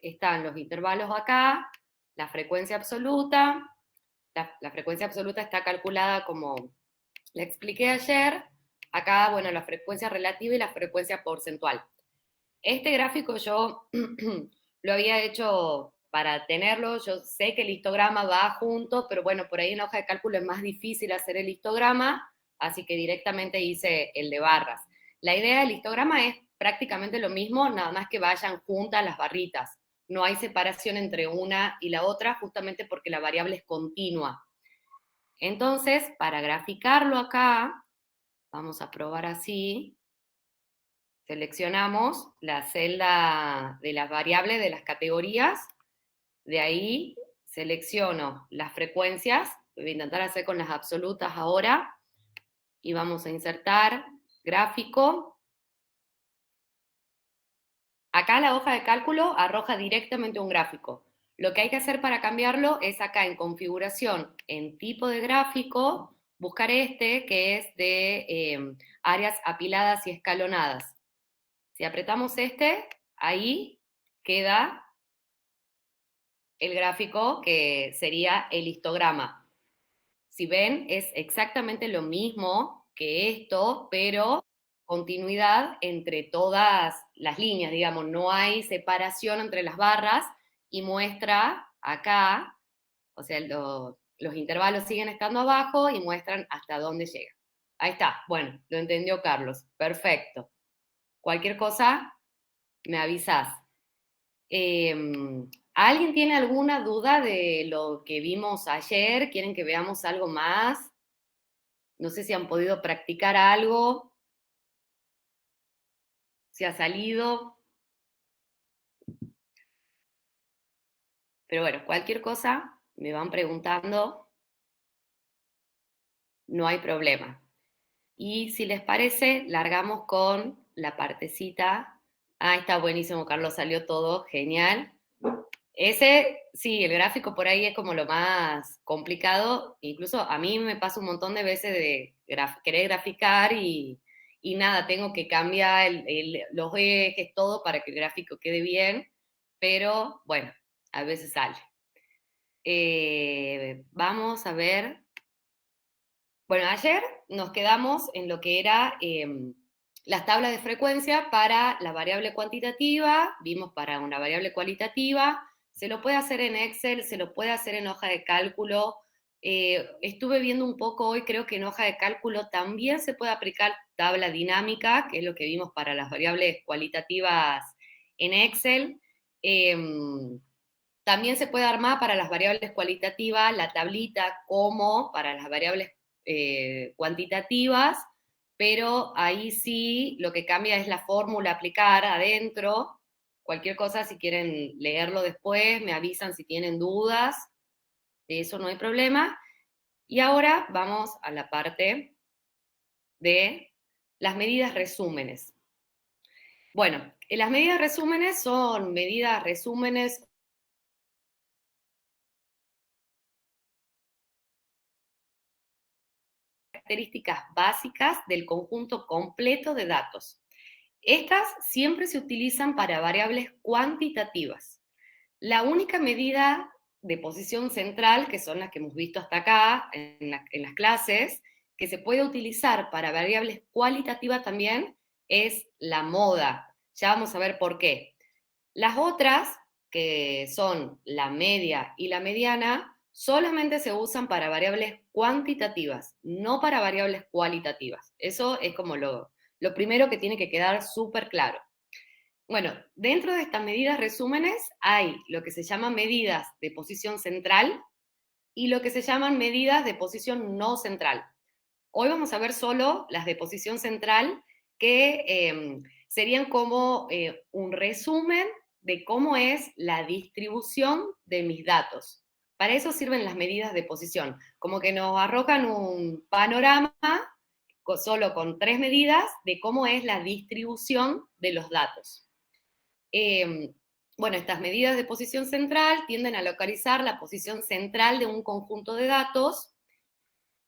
están los intervalos acá, la frecuencia absoluta. La frecuencia absoluta está calculada como la expliqué ayer. Acá, bueno, la frecuencia relativa y la frecuencia porcentual. Este gráfico yo lo había hecho para tenerlo. Yo sé que el histograma va junto, pero bueno, por ahí en hoja de cálculo es más difícil hacer el histograma, así que directamente hice el de barras. La idea del histograma es prácticamente lo mismo, nada más que vayan juntas las barritas. No hay separación entre una y la otra, justamente porque la variable es continua. Entonces, para graficarlo acá, vamos a probar así. Seleccionamos la celda de las variables de las categorías. De ahí selecciono las frecuencias. Voy a intentar hacer con las absolutas ahora. Y vamos a insertar gráfico. Acá la hoja de cálculo arroja directamente un gráfico. Lo que hay que hacer para cambiarlo es acá en configuración, en tipo de gráfico, buscar este que es de áreas apiladas y escalonadas. Si apretamos este, ahí queda el gráfico que sería el histograma. Si ven, es exactamente lo mismo que esto, pero continuidad entre todas las líneas, digamos, no hay separación entre las barras y muestra acá, o sea, los intervalos siguen estando abajo y muestran hasta dónde llega. Ahí está, bueno, lo entendió Carlos, perfecto. Cualquier cosa, me avisas. ¿Alguien tiene alguna duda de lo que vimos ayer? ¿Quieren que veamos algo más? No sé si han podido practicar algo, si ha salido, pero bueno, cualquier cosa me van preguntando, no hay problema. Y si les parece, largamos con la partecita. Ah, está buenísimo, Carlos, salió todo, genial. Ese, sí, el gráfico por ahí es como lo más complicado. Incluso a mí me pasa un montón de veces de querer graficar y nada, tengo que cambiar los ejes, todo para que el gráfico quede bien, pero bueno, a veces sale. Vamos a ver. Bueno, ayer nos quedamos en lo que era las tablas de frecuencia para la variable cuantitativa, vimos para una variable cualitativa, se lo puede hacer en Excel, se lo puede hacer en hoja de cálculo. Estuve viendo un poco hoy, creo que en hoja de cálculo también se puede aplicar tabla dinámica, que es lo que vimos para las variables cualitativas en Excel. También se puede armar para las variables cualitativas la tablita como para las variables cuantitativas, pero ahí sí lo que cambia es la fórmula a aplicar adentro. Cualquier cosa, si quieren leerlo después, me avisan si tienen dudas, de eso no hay problema. Y ahora vamos a la parte de las medidas resúmenes. Bueno, las medidas resúmenes son medidas resúmenes características básicas del conjunto completo de datos. Estas siempre se utilizan para variables cuantitativas. La única medida de posición central, que son las que hemos visto hasta acá en las clases, que se puede utilizar para variables cualitativas también, es la moda. Ya vamos a ver por qué. Las otras, que son la media y la mediana, solamente se usan para variables cuantitativas, no para variables cualitativas. Eso es como lo primero que tiene que quedar súper claro. Bueno, dentro de estas medidas resúmenes hay lo que se llaman medidas de posición central y lo que se llaman medidas de posición no central. Hoy vamos a ver solo las de posición central, que serían como un resumen de cómo es la distribución de mis datos. Para eso sirven las medidas de posición, como que nos arrojan un panorama solo con 3 medidas de cómo es la distribución de los datos. Bueno, estas medidas de posición central tienden a localizar la posición central de un conjunto de datos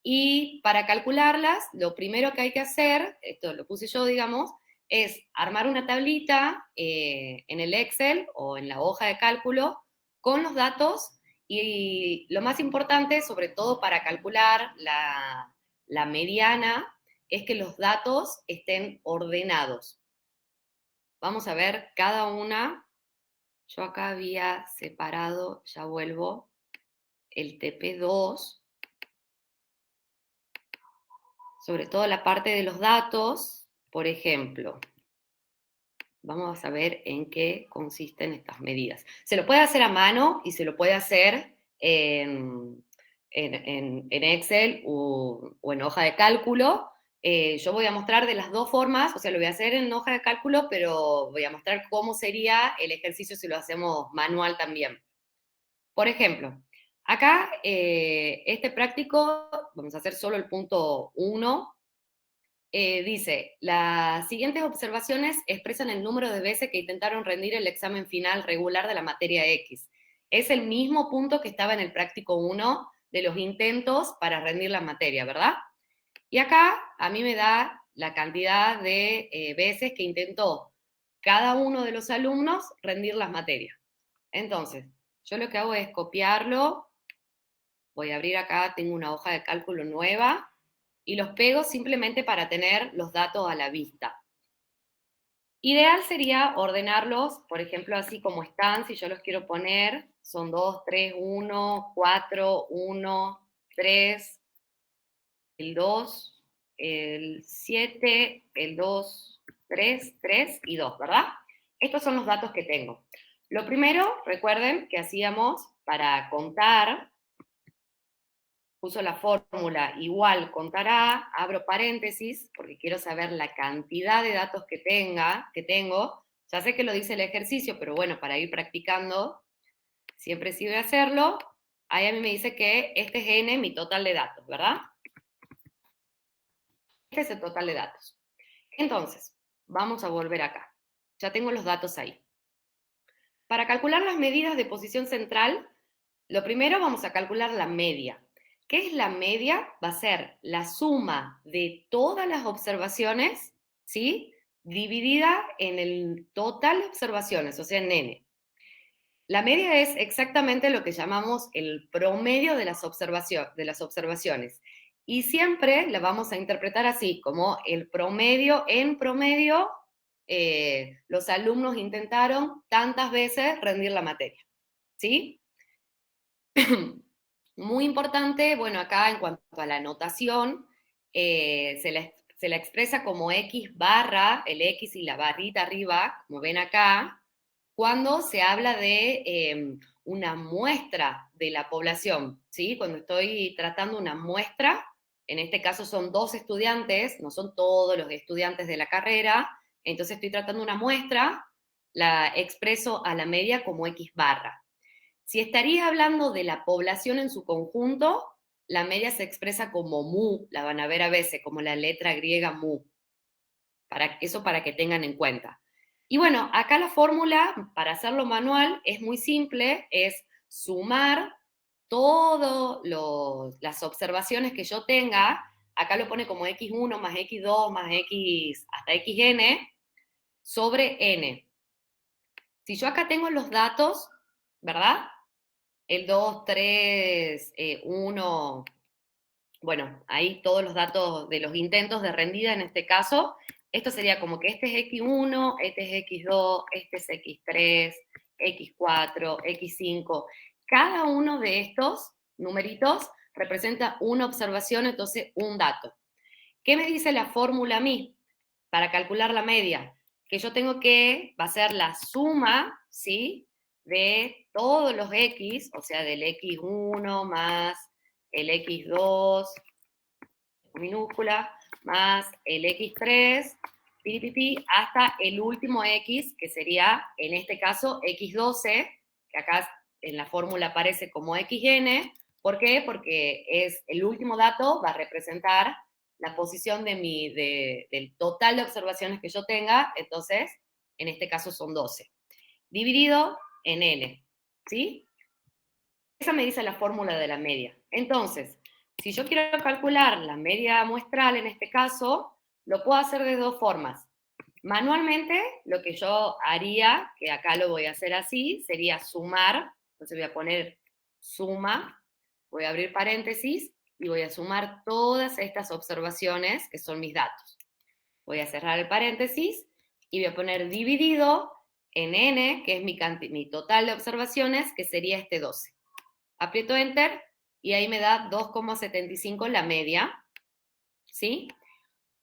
y para calcularlas, lo primero que hay que hacer, esto lo puse yo, digamos, es armar una tablita en el Excel o en la hoja de cálculo con los datos y lo más importante, sobre todo para calcular la mediana, es que los datos estén ordenados. Vamos a ver cada una. Yo acá había separado, ya vuelvo, el TP2, sobre todo la parte de los datos, por ejemplo. Vamos a ver en qué consisten estas medidas. Se lo puede hacer a mano y se lo puede hacer en Excel o en hoja de cálculo. Yo voy a mostrar de las dos formas, o sea, lo voy a hacer en hoja de cálculo, pero voy a mostrar cómo sería el ejercicio si lo hacemos manual también. Por ejemplo, acá este práctico, vamos a hacer solo el punto 1, dice, las siguientes observaciones expresan el número de veces que intentaron rendir el examen final regular de la materia X. Es el mismo punto que estaba en el práctico 1 de los intentos para rendir la materia, ¿verdad? Y acá a mí me da la cantidad de veces que intentó cada uno de los alumnos rendir las materias. Entonces, yo lo que hago es copiarlo, voy a abrir acá, tengo una hoja de cálculo nueva, y los pego simplemente para tener los datos a la vista. Ideal sería ordenarlos, por ejemplo, así como están, si yo los quiero poner, son 2, 3, 1, 4, 1, 3, el 2, el 7, el 2, 3, 3 y 2, ¿verdad? Estos son los datos que tengo. Lo primero, recuerden que hacíamos para contar, uso la fórmula igual contará, abro paréntesis, porque quiero saber la cantidad de datos que tengo. Ya sé que lo dice el ejercicio, pero bueno, para ir practicando, siempre sirve hacerlo. Ahí a mí me dice que este es n, mi total de datos, ¿verdad? Este es el total de datos. Entonces, vamos a volver acá. Ya tengo los datos ahí. Para calcular las medidas de posición central, lo primero vamos a calcular la media. ¿Qué es la media? Va a ser la suma de todas las observaciones, ¿sí? Dividida en el total de observaciones, o sea, en n. La media es exactamente lo que llamamos el promedio de las observaciones. Y siempre la vamos a interpretar así, como el promedio, en promedio, los alumnos intentaron tantas veces rendir la materia, ¿sí? Muy importante, bueno, acá en cuanto a la notación, se la expresa como X barra, el X y la barrita arriba, como ven acá, cuando se habla de una muestra de la población, ¿sí? Cuando estoy tratando una muestra, en este caso son 2 estudiantes, no son todos los estudiantes de la carrera, entonces estoy tratando una muestra, la expreso a la media como X barra. Si estaría hablando de la población en su conjunto, la media se expresa como mu, la van a ver a veces, como la letra griega mu. Eso para que tengan en cuenta. Y bueno, acá la fórmula para hacerlo manual es muy simple, es sumar todas las observaciones que yo tenga, acá lo pone como x1 más x2 más x hasta xn, sobre n. Si yo acá tengo los datos, ¿verdad? El 2, 3, 1, bueno, ahí todos los datos de los intentos de rendida en este caso. Esto sería como que este es X1, este es X2, este es X3, X4, X5. Cada uno de estos numeritos representa una observación, entonces un dato. ¿Qué me dice la fórmula a mí para calcular la media? Que yo tengo que, va a ser la suma, ¿sí?, de todos los X, o sea, del X1 más el X2, minúscula, más el X3, hasta el último X, que sería, en este caso, X12, que acá en la fórmula aparece como XN. ¿Por qué? Porque es el último dato, va a representar la posición del total de observaciones que yo tenga, entonces, en este caso son 12. Dividido en N, ¿sí? Esa me dice la fórmula de la media. Entonces, si yo quiero calcular la media muestral en este caso, lo puedo hacer de dos formas. Manualmente, lo que yo haría, que acá lo voy a hacer así, sería sumar. Entonces voy a poner suma, voy a abrir paréntesis y voy a sumar todas estas observaciones que son mis datos. Voy a cerrar el paréntesis y voy a poner dividido en n, que es mi total de observaciones, que sería este 12. Aprieto Enter y ahí me da 2,75 la media, ¿sí?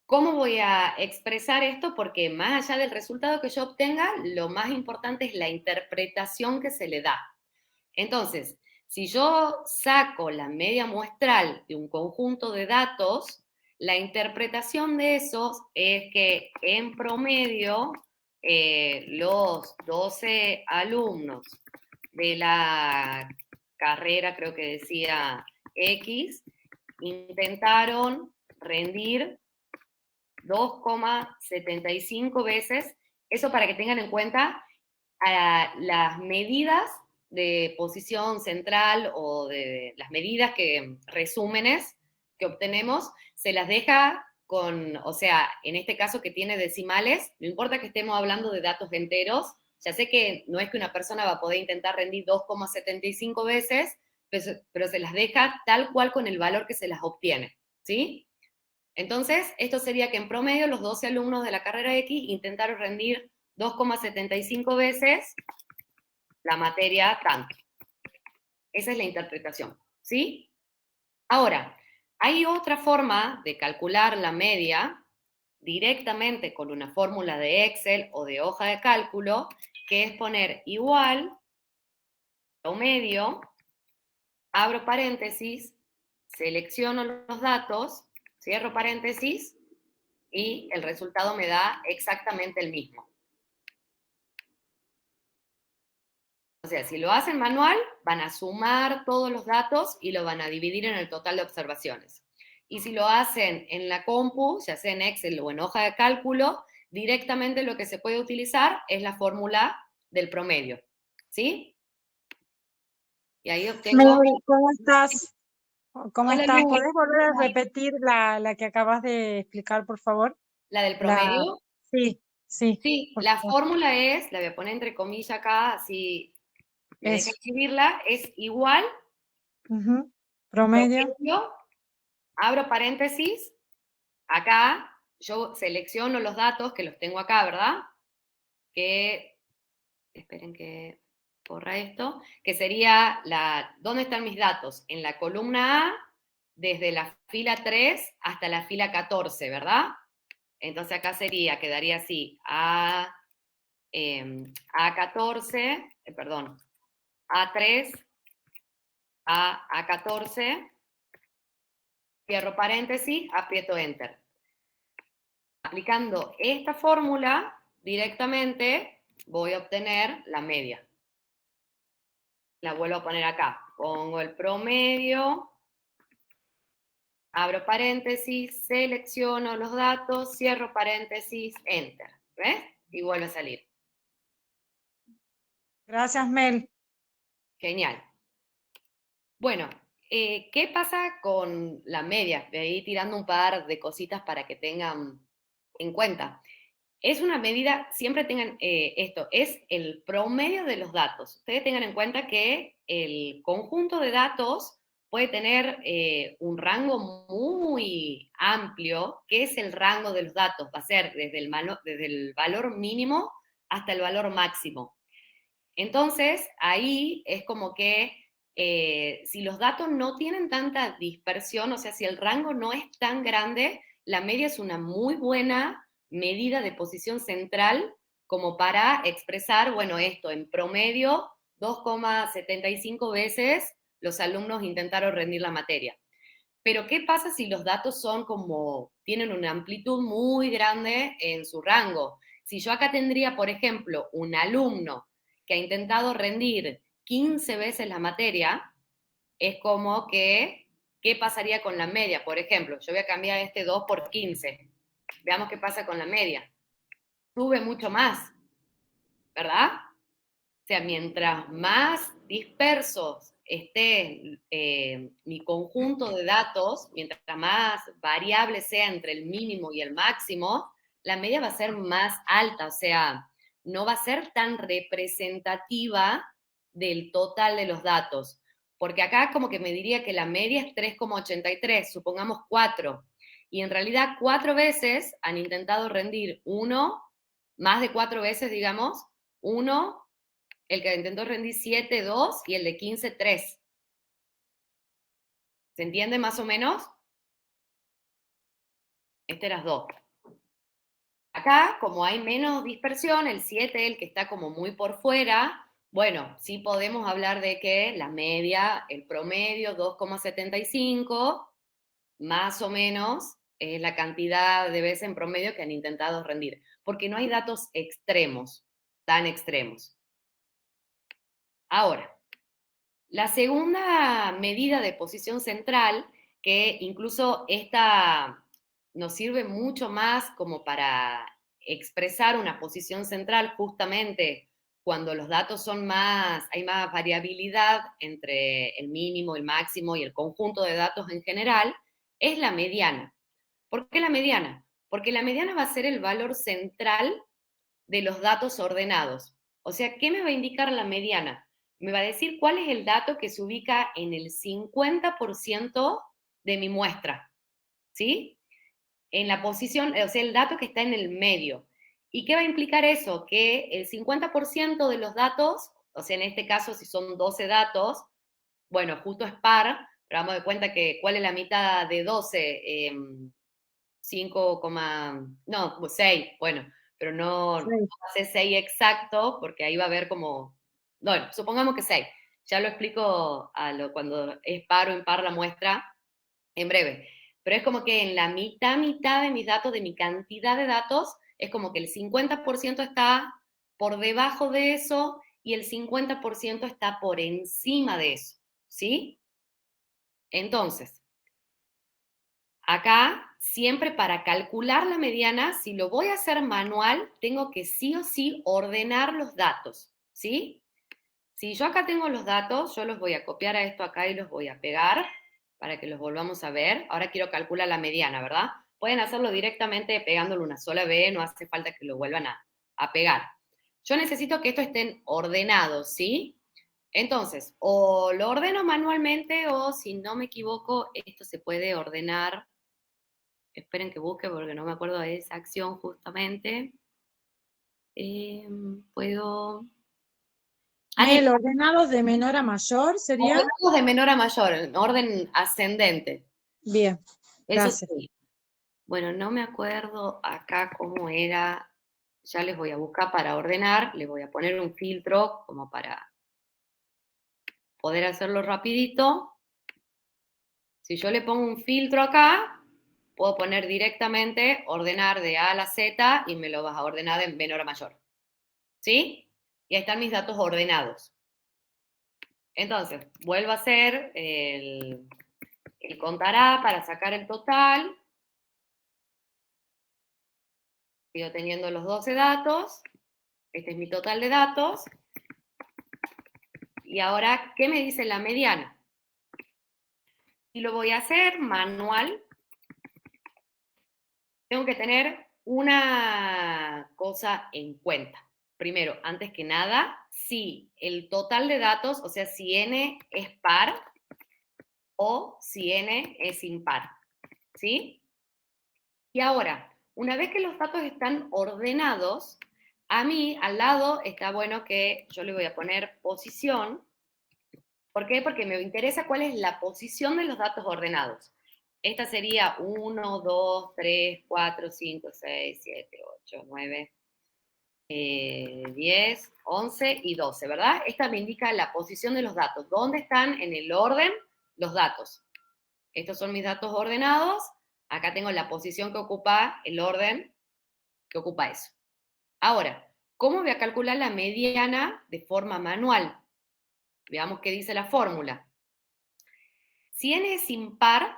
¿Cómo voy a expresar esto? Porque más allá del resultado que yo obtenga, lo más importante es la interpretación que se le da. Entonces, si yo saco la media muestral de un conjunto de datos, la interpretación de esos es que en promedio los 12 alumnos de la carrera, creo que decía X, intentaron rendir 2,75 veces. Eso para que tengan en cuenta las medidas de posición central o de las medidas resúmenes que obtenemos, se las deja con, o sea, en este caso que tiene decimales, no importa que estemos hablando de datos enteros, ya sé que no es que una persona va a poder intentar rendir 2,75 veces, pero se las deja tal cual con el valor que se las obtiene, ¿sí? Entonces, esto sería que en promedio los 12 alumnos de la carrera X intentaron rendir 2,75 veces la materia tanto. Esa es la interpretación, ¿sí? Ahora, hay otra forma de calcular la media directamente con una fórmula de Excel o de hoja de cálculo, que es poner igual, promedio, abro paréntesis, selecciono los datos, cierro paréntesis, y el resultado me da exactamente el mismo. O sea, si lo hacen manual, van a sumar todos los datos y lo van a dividir en el total de observaciones. Y si lo hacen en la compu, ya sea en Excel o en hoja de cálculo, directamente lo que se puede utilizar es la fórmula del promedio. ¿Sí? Y ahí obtengo... Mary, ¿cómo estás? ¿Cómo Hola, estás? Lu. ¿Puedes volver a repetir la que acabas de explicar, por favor? ¿La del La, promedio? sí, sí, Sí, por la favor. fórmula es, la voy a poner entre comillas acá, así me deja Eso. escribirla, es igual, Ujú. Promedio. promedio, abro paréntesis, acá yo selecciono los datos que los tengo acá, ¿verdad? Que, esperen que borra esto, que sería ¿dónde están mis datos? En la columna A, desde la fila 3 hasta la fila 14, ¿verdad? Entonces acá quedaría así, A14, perdón, A3, A14, cierro paréntesis, aprieto Enter. Aplicando esta fórmula directamente voy a obtener la media. La vuelvo a poner acá. Pongo el promedio, abro paréntesis, selecciono los datos, cierro paréntesis, Enter. ¿Ves? Y vuelve a salir. Gracias, Mel. Genial. Bueno, ¿qué pasa con la media? Voy a ir tirando un par de cositas para que tengan en cuenta. Es una medida, siempre tengan esto, es el promedio de los datos. Ustedes tengan en cuenta que el conjunto de datos puede tener un rango muy amplio, que es el rango de los datos. Va a ser desde el valor mínimo hasta el valor máximo. Entonces, ahí es como que si los datos no tienen tanta dispersión, o sea, si el rango no es tan grande, la media es una muy buena medida de posición central como para expresar, bueno, esto, en promedio, 2,75 veces los alumnos intentaron rendir la materia. Pero ¿qué pasa si los datos tienen una amplitud muy grande en su rango? Si yo acá tendría, por ejemplo, un alumno que ha intentado rendir 15 veces la materia, es como que, ¿qué pasaría con la media? Por ejemplo, yo voy a cambiar este 2 por 15. Veamos qué pasa con la media. Sube mucho más, ¿verdad? O sea, mientras más dispersos esté mi conjunto de datos, mientras más variable sea entre el mínimo y el máximo, la media va a ser más alta, o sea, no va a ser tan representativa del total de los datos. Porque acá como que me diría que la media es 3,83, supongamos 4. Y en realidad 4 veces han intentado rendir uno, más de 4 veces, digamos, uno, el que intentó rendir 7, 2 y el de 15, 3. ¿Se entiende más o menos? Este era 2. Acá, como hay menos dispersión, el 7, el que está como muy por fuera, bueno, sí podemos hablar de que la media, el promedio, 2,75, más o menos, es la cantidad de veces en promedio que han intentado rendir, porque no hay datos extremos, tan extremos. Ahora, la segunda medida de posición central, que incluso esta nos sirve mucho más como para expresar una posición central justamente cuando los datos son más, hay más variabilidad entre el mínimo, el máximo y el conjunto de datos en general, es la mediana. ¿Por qué la mediana? Porque la mediana va a ser el valor central de los datos ordenados. O sea, ¿qué me va a indicar la mediana? Me va a decir cuál es el dato que se ubica en el 50% de mi muestra, ¿sí? En la posición, o sea, el dato que está en el medio. ¿Y qué va a implicar eso? Que el 50% de los datos, o sea, en este caso, si son 12 datos, bueno, justo es par, pero vamos de cuenta que ¿cuál es la mitad de 12? 5, no, 6, bueno, pero no Sí. va a ser 6 exacto, porque ahí va a haber como, bueno, supongamos que 6. Ya lo explico cuando es par o impar la muestra en breve. Pero es como que en la mitad de mis datos, de mi cantidad de datos, es como que el 50% está por debajo de eso y el 50% está por encima de eso, ¿sí? Entonces, acá, siempre para calcular la mediana, si lo voy a hacer manual, tengo que sí o sí ordenar los datos, ¿sí? Si yo acá tengo los datos, yo los voy a copiar a esto acá y los voy a pegar para que los volvamos a ver. Ahora quiero calcular la mediana, ¿verdad? Pueden hacerlo directamente pegándolo una sola vez, no hace falta que lo vuelvan a pegar. Yo necesito que estos estén ordenados, ¿sí? Entonces, o lo ordeno manualmente o si no me equivoco, esto se puede ordenar. Esperen que busque porque no me acuerdo de esa acción justamente. Puedo... El ordenado de menor a mayor sería. Ordenamos de menor a mayor, en orden ascendente. Bien, Eso gracias. sí. Bueno, no me acuerdo acá cómo era. Ya les voy a buscar para ordenar. Les voy a poner un filtro como para poder hacerlo rapidito. Si yo le pongo un filtro acá, puedo poner directamente ordenar de A a la Z y me lo vas a ordenar de menor a mayor. ¿Sí? Y ahí están mis datos ordenados. Entonces, vuelvo a hacer el contará para sacar el total. Sigo teniendo los 12 datos. Este es mi total de datos. Y ahora, ¿qué me dice la mediana? Si lo voy a hacer manual, tengo que tener una cosa en cuenta. Primero, antes que nada, si el total de datos, o sea, si n es par o si n es impar. ¿Sí? Y ahora, una vez que los datos están ordenados, a mí al lado está bueno que yo le voy a poner posición. ¿Por qué? Porque me interesa cuál es la posición de los datos ordenados. Esta sería 1, 2, 3, 4, 5, 6, 7, 8, 9, 10, 11 y 12, ¿verdad? Esta me indica la posición de los datos. ¿Dónde están en el orden los datos? Estos son mis datos ordenados. Acá tengo la posición que ocupa el orden que ocupa eso. Ahora, ¿cómo voy a calcular la mediana de forma manual? Veamos qué dice la fórmula. Si n es impar,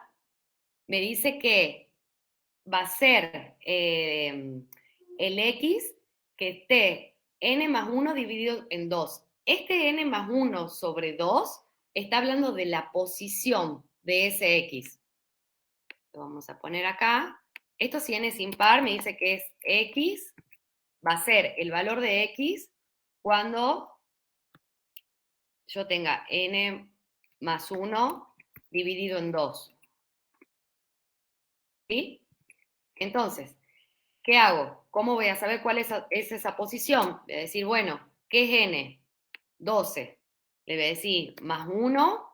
me dice que va a ser el x que esté n más 1 dividido en 2. Este n más 1 sobre 2 está hablando de la posición de ese x. Lo vamos a poner acá. Esto si n es impar, me dice que es x, va a ser el valor de x cuando yo tenga n más 1 dividido en 2. ¿Sí? Entonces, ¿qué hago? ¿Cómo voy a saber cuál es esa posición? Voy a decir, bueno, ¿qué es n? 12. Le voy a decir más 1,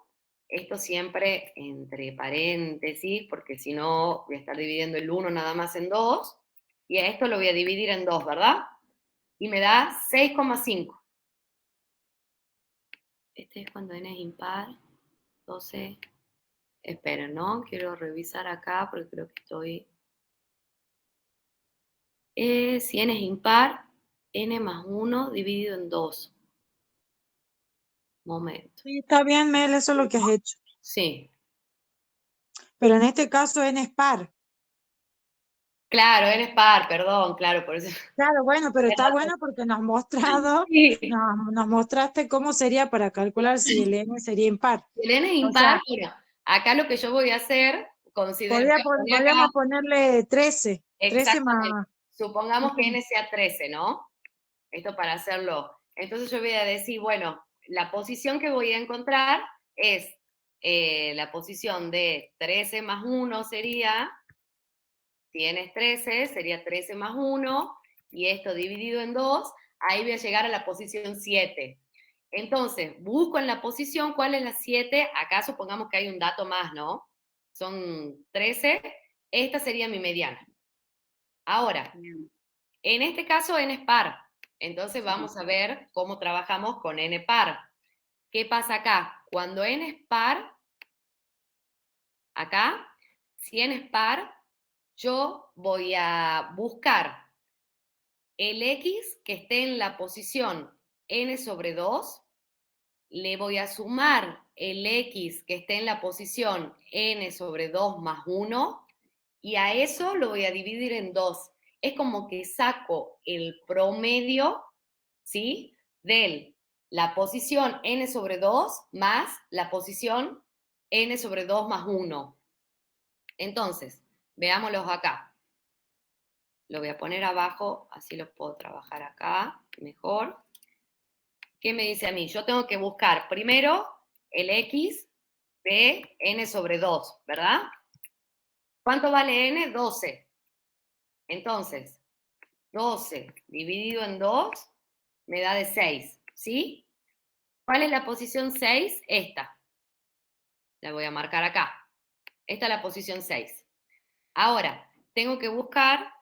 esto siempre entre paréntesis, porque si no voy a estar dividiendo el 1 nada más en 2, y a esto lo voy a dividir en 2, ¿verdad? Y me da 6,5. Este es cuando n es impar, 12. Esperen, ¿no? Quiero revisar acá porque creo que estoy... si n es impar, n más 1 dividido en 2. Momento. Sí, está bien, Mel, eso es lo que has hecho. Sí. Pero en este caso n es par. Claro, n es par, perdón, claro, por eso. Claro, bueno, pero está bueno porque nos has mostrado, Sí. nos mostraste cómo sería para calcular si el n sería impar. Si el n es O impar, sea, bueno, acá lo que yo voy a hacer, voy a poner acá, podríamos ponerle 13, 13 exactamente, más. supongamos que Ujú. n sea 13, ¿no? Esto para hacerlo. Entonces yo voy a decir, bueno, la posición que voy a encontrar es la posición de 13 más 1 sería, si n es 13, sería 13 más 1, y esto dividido en 2, ahí voy a llegar a la posición 7. Entonces, busco en la posición cuál es la 7, acá supongamos que hay un dato más, ¿no? Son 13, esta sería mi mediana. Ahora, en este caso n es par, entonces vamos a ver cómo trabajamos con n par. ¿Qué pasa acá? Cuando n es par, acá, si n es par, yo voy a buscar el x que esté en la posición n sobre 2, le voy a sumar el x que esté en la posición n sobre 2 más 1, y a eso lo voy a dividir en 2. Es como que saco el promedio, ¿sí? De la posición n sobre 2 más la posición n sobre 2 más 1. Entonces, veámoslos acá. Lo voy a poner abajo, así lo puedo trabajar acá mejor. ¿Qué me dice a mí? Yo tengo que buscar primero el x de n sobre 2, ¿verdad? ¿Cuánto vale n? 12. Entonces, 12 dividido en 2 me da de 6, ¿sí? ¿Cuál es la posición 6? Esta. La voy a marcar acá. Esta es la posición 6. Ahora, tengo que buscar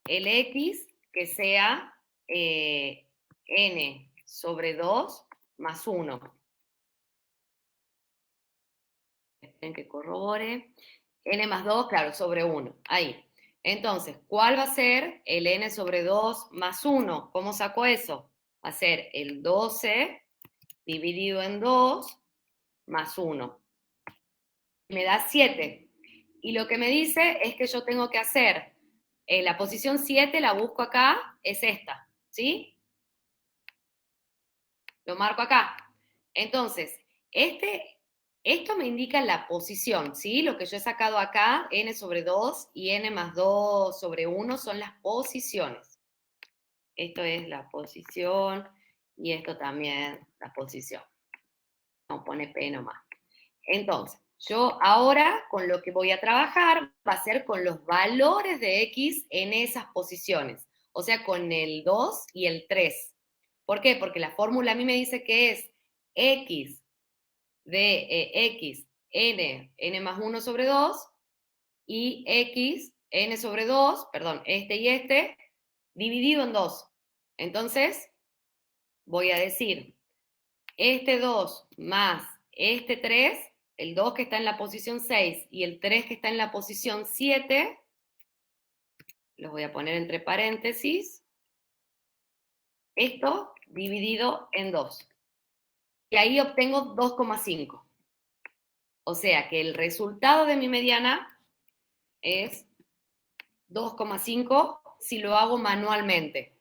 el x que sea n sobre 2 más 1. Esperen que corrobore. N más 2, claro, sobre 1. Ahí. Entonces, ¿cuál va a ser el n sobre 2 más 1? ¿Cómo saco eso? Va a ser el 12 dividido en 2 más 1. Me da 7. Y lo que me dice es que yo tengo que hacer, la posición 7 la busco acá, es esta, ¿sí? Lo marco acá. Entonces, esto me indica la posición, ¿sí? Lo que yo he sacado acá, n sobre 2 y n más 2 sobre 1 son las posiciones. Esto es la posición y esto también la posición. No pone P nomás. Entonces, yo ahora con lo que voy a trabajar va a ser con los valores de X en esas posiciones, o sea, con el 2 y el 3. ¿Por qué? Porque la fórmula a mí me dice que es X de X, n más 1 sobre 2, y X, n sobre 2, perdón, este y este, dividido en 2. Entonces, voy a decir este 2 más este 3, el 2 que está en la posición 6 y el 3 que está en la posición 7, los voy a poner entre paréntesis, esto dividido en 2. Y ahí obtengo 2,5. O sea que el resultado de mi mediana es 2,5 si lo hago manualmente.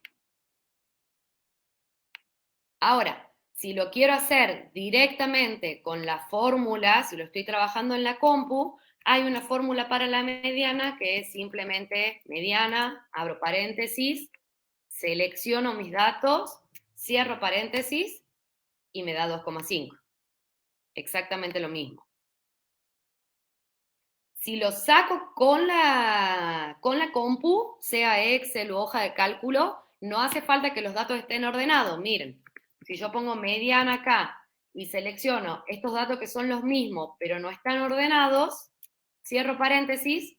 Ahora, si lo quiero hacer directamente con la fórmula, si lo estoy trabajando en la compu, Hay una fórmula para la mediana que es simplemente mediana, abro paréntesis, selecciono mis datos, cierro paréntesis y me da 2,5. Exactamente lo mismo. Si lo saco con la compu, sea Excel o hoja de cálculo, no hace falta que los datos estén ordenados. Miren, si yo pongo mediana acá y selecciono estos datos que son los mismos, pero no están ordenados, cierro paréntesis,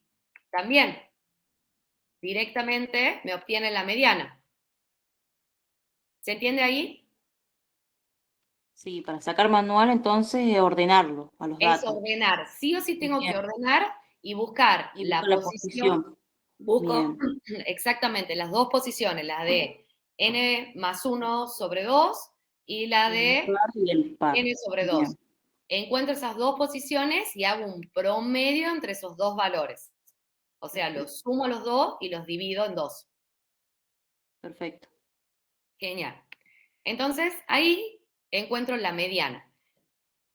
también directamente me obtiene la mediana. ¿Se entiende ahí? Sí, para sacar manual, entonces ordenarlo a los Es datos. ordenar. Sí o sí tengo que Bien. ordenar y buscar Y la busca la posición. posición. Busco Bien. exactamente las dos posiciones, la de n más 1 sobre 2 y la El de par y el par. n sobre 2. Bien, Encuentro esas dos posiciones y hago un promedio entre esos dos valores. O sea, los sumo los dos y los divido en 2. perfecto. Genial. Entonces, ahí encuentro la mediana.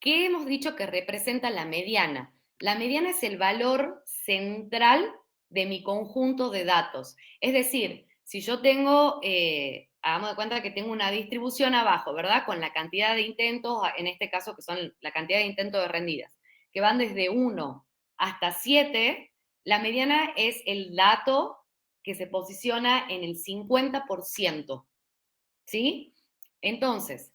¿Qué hemos dicho que representa la mediana? La mediana es el valor central de mi conjunto de datos. Es decir, si yo tengo, hagamos de cuenta que tengo una distribución abajo, ¿verdad? Con la cantidad de intentos, en este caso que son la cantidad de intentos de rendidas, que van desde 1 hasta 7, la mediana es el dato que se posiciona en el 50%, ¿sí? Entonces,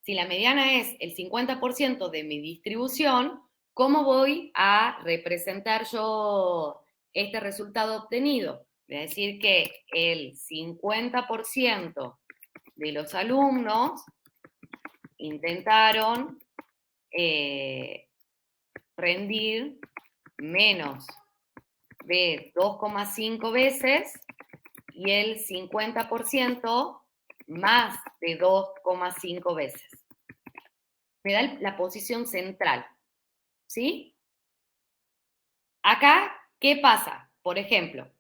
si la mediana es el 50% de mi distribución, ¿cómo voy a representar yo este resultado obtenido? Voy a decir que el 50% de los alumnos intentaron rendir menos de 2,5 veces y el 50% más de 2,5 veces. Me da la posición central, ¿sí? Acá, ¿qué pasa? Por ejemplo,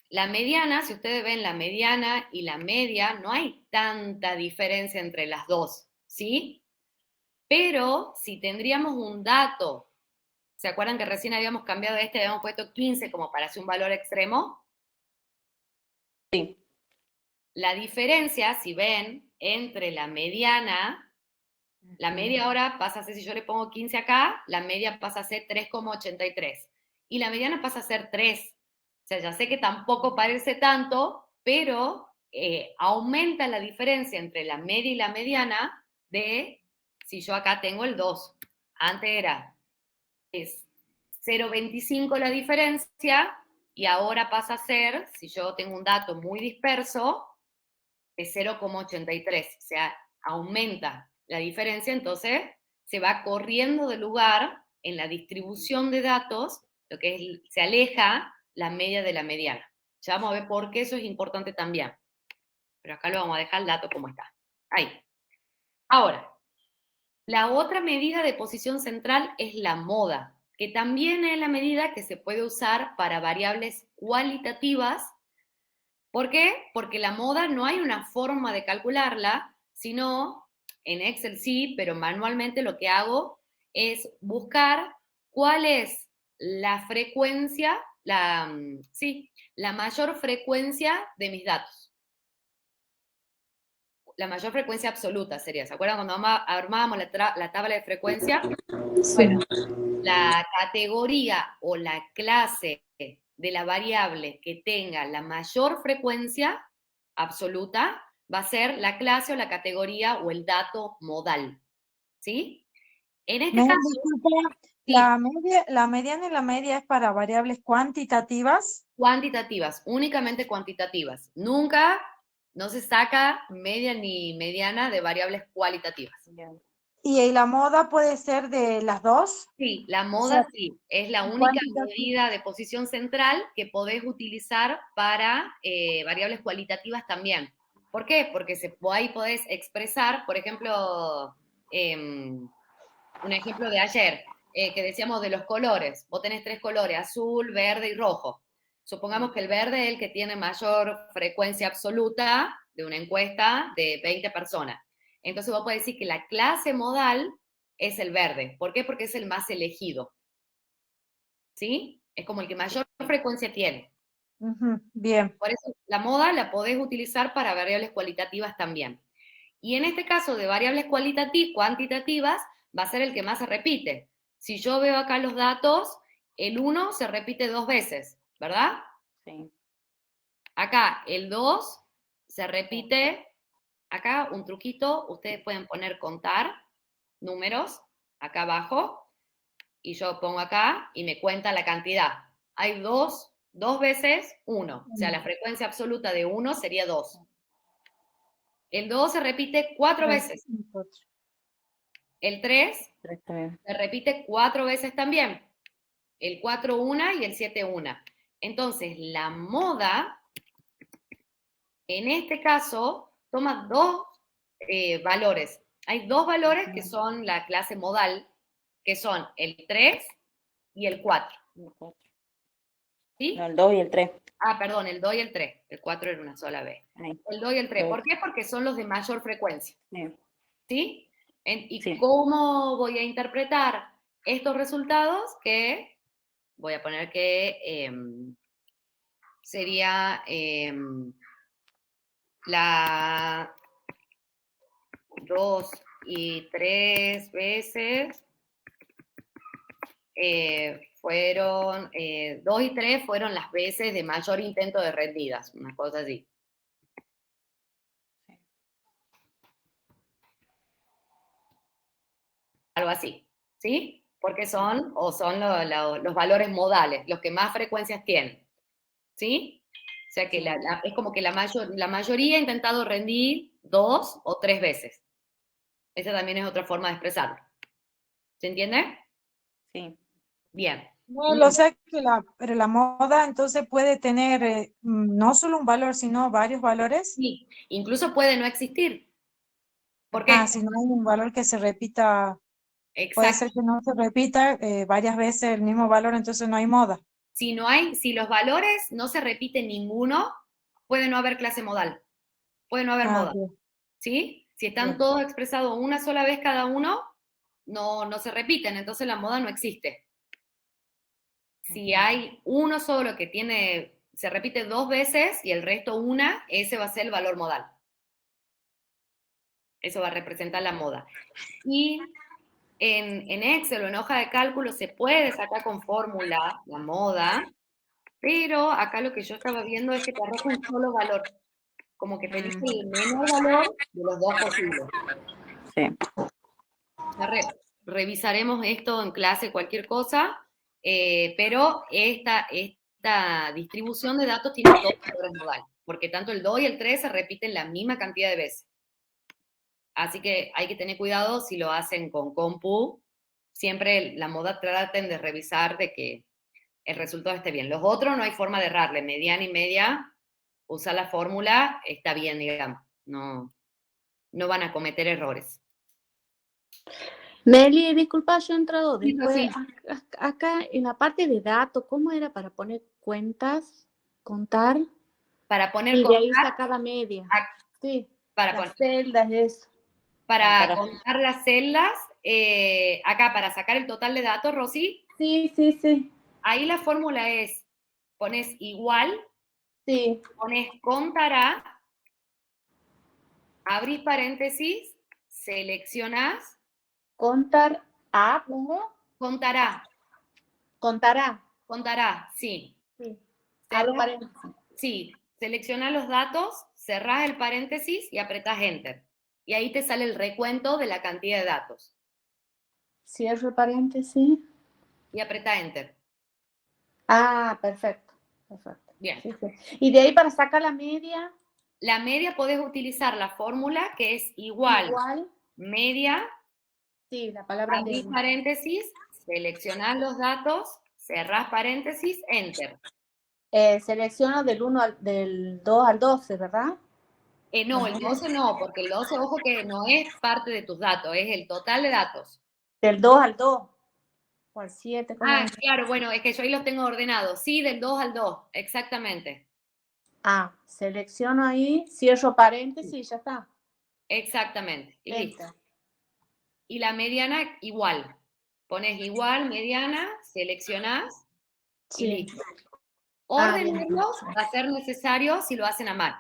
la mediana, si ustedes ven la mediana y la media, no hay tanta diferencia entre las dos, ¿sí? Pero si tendríamos un dato, ¿se acuerdan que recién habíamos cambiado habíamos puesto 15 como para hacer un valor extremo? Sí. La diferencia, si ven, entre la mediana, la media ahora pasa a ser, si yo le pongo 15 acá, la media pasa a ser 3,83. Y la mediana pasa a ser 3. O sea, ya sé que tampoco parece tanto, pero aumenta la diferencia entre la media y la mediana de si yo acá tengo el 2. Antes es 0,25 la diferencia y ahora pasa a ser, si yo tengo un dato muy disperso, de 0,83. O sea, aumenta la diferencia, entonces se va corriendo de lugar en la distribución de datos, lo que es, se aleja la media de la mediana. Ya vamos a ver por qué eso es importante también. Pero acá lo vamos a dejar el dato como está. Ahí. Ahora, la otra medida de posición central es la moda, que también es la medida que se puede usar para variables cualitativas. ¿Por qué? Porque la moda no hay una forma de calcularla, sino en Excel sí, pero manualmente lo que hago es buscar cuál es la frecuencia, la mayor frecuencia de mis datos. La mayor frecuencia absoluta sería. ¿Se acuerdan cuando armábamos la tabla de frecuencia? Sí. Bueno, la categoría o la clase de la variable que tenga la mayor frecuencia absoluta va a ser la clase o la categoría o el dato modal. ¿Sí? En este caso, Disculpa, sí, la mediana y la media es para variables cuantitativas. cuantitativas, únicamente cuantitativas. Nunca no se saca media ni mediana de variables cualitativas. Bien. Y la moda puede ser de las dos. Sí, la O sea, moda sí, es la única cuantitativa. medida de posición central que podés utilizar para variables cualitativas también. ¿Por qué? Porque ahí podés expresar, por ejemplo, un ejemplo de ayer, que decíamos de los colores. Vos tenés 3 colores, azul, verde y rojo. Supongamos que el verde es el que tiene mayor frecuencia absoluta de una encuesta de 20 personas. Entonces vos podés decir que la clase modal es el verde. ¿Por qué? Porque es el más elegido. ¿sí? Es como el que mayor frecuencia tiene. Bien. Por eso la moda la podés utilizar para variables cualitativas también. Y en este caso de variables cuantitativas, va a ser el que más se repite. Si yo veo acá los datos, el 1 se repite 2 veces, ¿verdad? Sí. Acá el 2 se repite, acá un truquito, ustedes pueden poner contar números acá abajo, y yo pongo acá y me cuenta la cantidad. Hay dos veces 1, o sea, la frecuencia absoluta de 1 sería 2. El 2 se repite 4 veces. El 3 se repite 4 veces también. El 4 una y el 7 una. Entonces, la moda, en este caso, toma dos valores. Hay dos valores que son la clase modal, que son el 3 y el 4. ¿Sí? No, el 2 y el 3. Ah, perdón, el 2 y el 3. El 4 era una sola vez. Ahí. El 2 y el 3. ¿Por qué? Porque son los de mayor frecuencia. Sí. ¿Sí? ¿Y Sí. cómo voy a interpretar estos resultados? Que voy a poner que sería la 2 y 3 veces fueron, 2 y 3 fueron las veces de mayor intento de rendidas, una cosa así. Algo así, ¿sí? Porque son los valores modales, los que más frecuencias tienen, ¿sí? O sea que es como que la mayoría ha intentado rendir 2 o 3 veces. Esa también es otra forma de expresarlo. ¿Se entiende? Sí. Bien. Bueno, o sea que pero la moda entonces puede tener no solo un valor, sino varios valores. Sí, incluso puede no existir. ¿Por qué? Si no hay un valor que se repita, puede Exacto. ser que no se repita varias veces el mismo valor, entonces no hay moda. Si los valores no se repiten ninguno, puede no haber clase modal. Puede no haber moda. Bien. ¿Sí? Si están Bien. todos expresados una sola vez cada uno, no se repiten, entonces la moda no existe. Si hay uno solo que se repite 2 veces y el resto una, ese va a ser el valor modal. Eso va a representar la moda. Y en Excel o en hoja de cálculo se puede sacar con fórmula la moda, pero acá lo que yo estaba viendo es que te arroja un solo valor, como que te dice el menor valor de los dos posibles. Sí. Revisaremos esto en clase, cualquier cosa, pero esta distribución de datos tiene dos valores modales, porque tanto el 2 y el 3 se repiten la misma cantidad de veces. Así que hay que tener cuidado si lo hacen con compu. Siempre la moda traten de revisar de que el resultado esté bien. Los otros no hay forma de errarle. Mediana y media, usar la fórmula, está bien, digamos. No van a cometer errores. Meli, disculpa, yo he entrado Sí, después. sí. Acá en la parte de datos, ¿cómo era para poner cuentas, contar? Para poner Y de ahí contar, sacar la media. Sí, para las poner, celdas, eso. para contar las celdas, acá para sacar el total de datos, Rosy, Sí, sí, sí. ahí la fórmula es, pones igual, Sí. pones contará, abrís paréntesis, seleccionás, Contar a, ¿cómo? contará, Contará. sí. Sí. Abro Cerrá- paréntesis. sí, seleccionás los datos, cerrás el paréntesis y apretás Enter. Y ahí te sale el recuento de la cantidad de datos. Cierro el paréntesis. Y apretá Enter. Ah, perfecto. Perfecto. Bien. Sí, sí. Y de ahí para sacar la media. La media podés utilizar la fórmula que es igual. Media, Sí, la palabra abrís media. paréntesis, seleccionás los datos, cerrás paréntesis, Enter. Selecciono del 2 al 12, ¿verdad? No, el 12 no, porque el 12, ojo que no es parte de tus datos, es el total de datos. Del 2 al 2. O al 7, ¿cómo es? Claro, bueno, es que yo ahí los tengo ordenados. Sí, del 2 al 2, exactamente. Selecciono ahí, cierro paréntesis y ya está. Exactamente. Y listo. Enter. Y la mediana igual. Pones igual, mediana, seleccionás y Sí. listo. Ah, bien. Ordenarlos va a ser necesario si lo hacen a mano.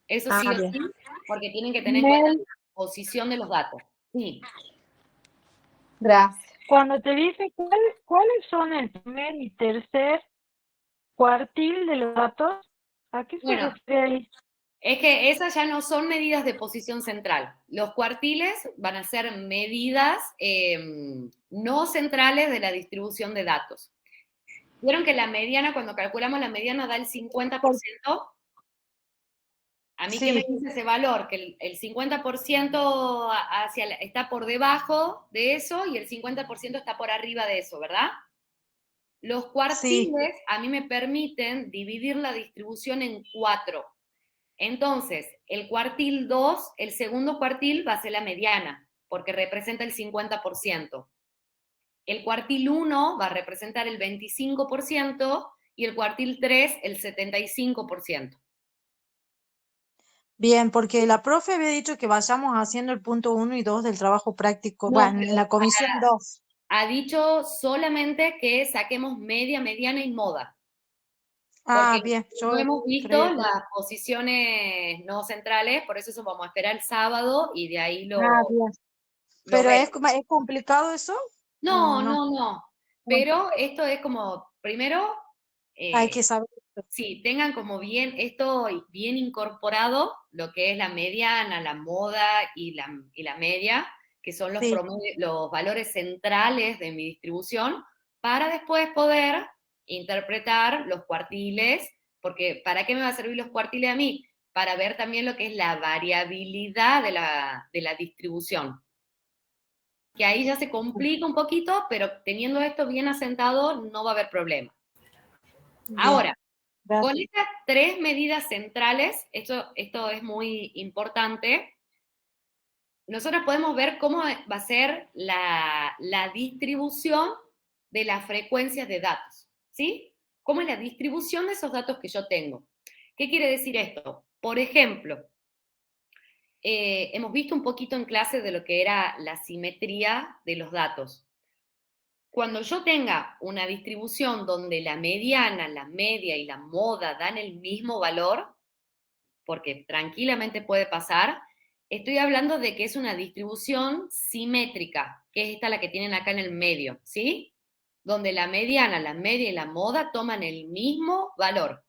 Eso sí Ah, o bien. sí, porque tienen que tener en cuenta Mel, la posición de los datos. Sí. Gracias. cuando te dice cuáles son el primer y tercer cuartil de los datos, ¿a qué se Bueno, refiere ahí? es que esas ya no son medidas de posición central. Los cuartiles van a ser medidas no centrales de la distribución de datos. ¿Vieron que la mediana, cuando calculamos la mediana, da el 50%? A mí, ¿qué me Sí, dice ese valor? Que el 50% está por debajo de eso y el 50% está por arriba de eso, ¿verdad? Los sí. cuartiles a mí me permiten dividir la distribución en 4. Entonces, el cuartil 2, el segundo cuartil va a ser la mediana, porque representa el 50%. El cuartil 1 va a representar el 25% y el cuartil 3 el 75%. Bien, porque la profe había dicho que vayamos haciendo el punto 1 y 2 del trabajo práctico, No, bueno, en pero la comisión 2. ha dicho solamente que saquemos media, mediana y moda, Ah, porque bien, no yo hemos visto creía que... las posiciones no centrales, por eso vamos a esperar el sábado y de ahí Ah, bien. lo Pero vemos. ¿es complicado eso? ¿O No, no? no, no. Bueno, Pero esto es como, primero, hay eh, que saber esto. sí, tengan como bien esto bien incorporado, lo que es la mediana, la moda y la media, que son Sí, los valores centrales de mi distribución, para después poder interpretar los cuartiles, porque ¿para qué me va a servir los cuartiles a mí? Para ver también lo que es la variabilidad de la distribución, que ahí ya se complica un poquito, pero teniendo esto bien asentado no va a haber problema. bien, Ahora, con gracias. estas 3 medidas centrales, esto es muy importante, nosotros podemos ver cómo va a ser la distribución de las frecuencias de datos, ¿sí? ¿Cómo es la distribución de esos datos que yo tengo? ¿Qué quiere decir esto? Por ejemplo, hemos visto un poquito en clase de lo que era la simetría de los datos. Cuando yo tenga una distribución donde la mediana, la media y la moda dan el mismo valor, porque tranquilamente puede pasar, estoy hablando de que es una distribución simétrica, que es esta la que tienen acá en el medio, ¿sí? Donde la mediana, la media y la moda toman el mismo valor.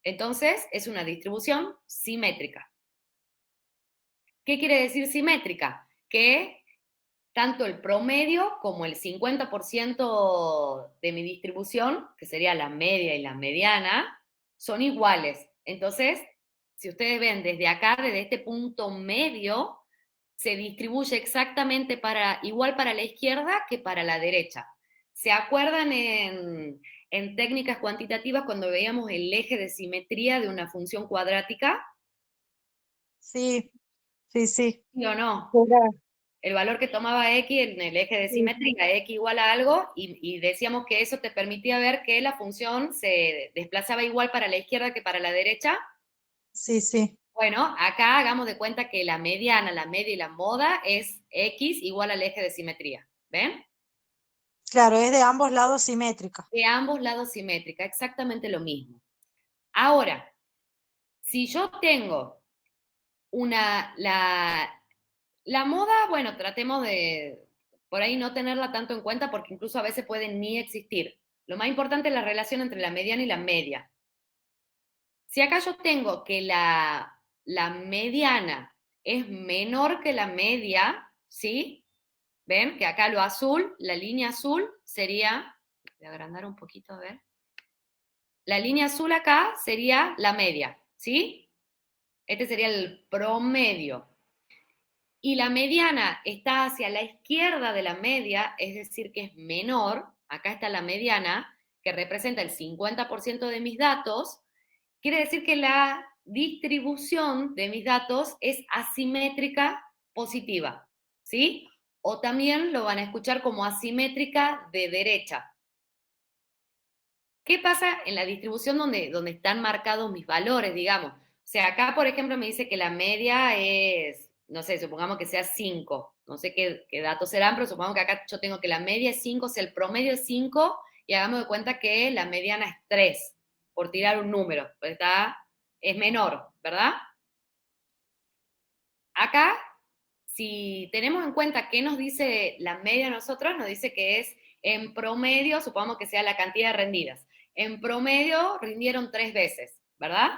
Entonces, es una distribución simétrica. ¿Qué quiere decir simétrica? Que tanto el promedio como el 50% de mi distribución, que sería la media y la mediana, son iguales. Entonces, si ustedes ven desde acá, desde este punto medio, se distribuye exactamente igual para la izquierda que para la derecha. ¿Se acuerdan en técnicas cuantitativas cuando veíamos el eje de simetría de una función cuadrática? Sí, sí, sí. ¿Sí o no? Era- El valor que tomaba X en el eje de Sí, simétrica, X igual a algo, y decíamos que eso te permitía ver que la función se desplazaba igual para la izquierda que para la derecha. sí, sí. Bueno, acá hagamos de cuenta que la mediana, la media y la moda es X igual al eje de simetría. ¿Ven? Claro, es de ambos lados simétrica. De ambos lados simétrica, exactamente lo mismo. Ahora, si yo tengo la moda, bueno, tratemos de por ahí no tenerla tanto en cuenta porque incluso a veces pueden ni existir. Lo más importante es la relación entre la mediana y la media. Si acá yo tengo que la mediana es menor que la media, ¿sí? ¿Ven? Que acá lo azul, la línea azul sería, voy a agrandar un poquito, a ver. La línea azul acá sería la media, ¿sí? Este sería el promedio. Y la mediana está hacia la izquierda de la media, es decir, que es menor, acá está la mediana, que representa el 50% de mis datos, quiere decir que la distribución de mis datos es asimétrica positiva, ¿sí? O también lo van a escuchar como asimétrica de derecha. ¿Qué pasa en la distribución donde están marcados mis valores, digamos? O sea, acá, por ejemplo, me dice que la media es, no sé, supongamos que sea 5. No sé qué datos serán, pero supongamos que acá yo tengo que la media es 5, o sea, el promedio es 5 y hagamos de cuenta que la mediana es 3, por tirar un número, pues es menor, ¿verdad? Acá, si tenemos en cuenta qué nos dice la media a nosotros, nos dice que es en promedio, supongamos que sea la cantidad de rendidas. En promedio rindieron 3 veces, ¿verdad?